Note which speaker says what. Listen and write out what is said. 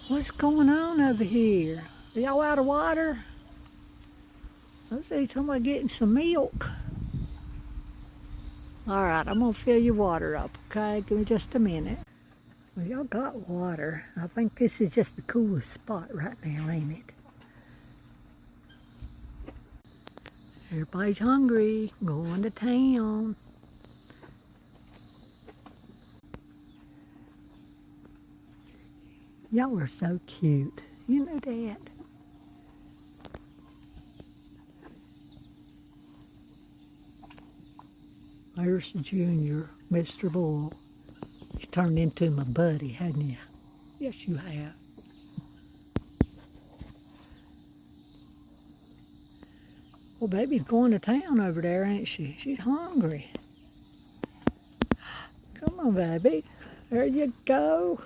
Speaker 1: What's going on over here? Are y'all out of water? I see somebody getting some milk. All right, I'm gonna fill your water up, okay? Give me just a minute. Well, y'all got water. I think this is just the coolest spot right now, ain't it? Everybody's hungry, going to town. Y'all are so cute. You know that. There's Junior, Mr. Bull. He's turned into my buddy, hadn't you? Yes, you have. Well, baby's going to town over there, ain't she? She's hungry. Come on, baby. There you go.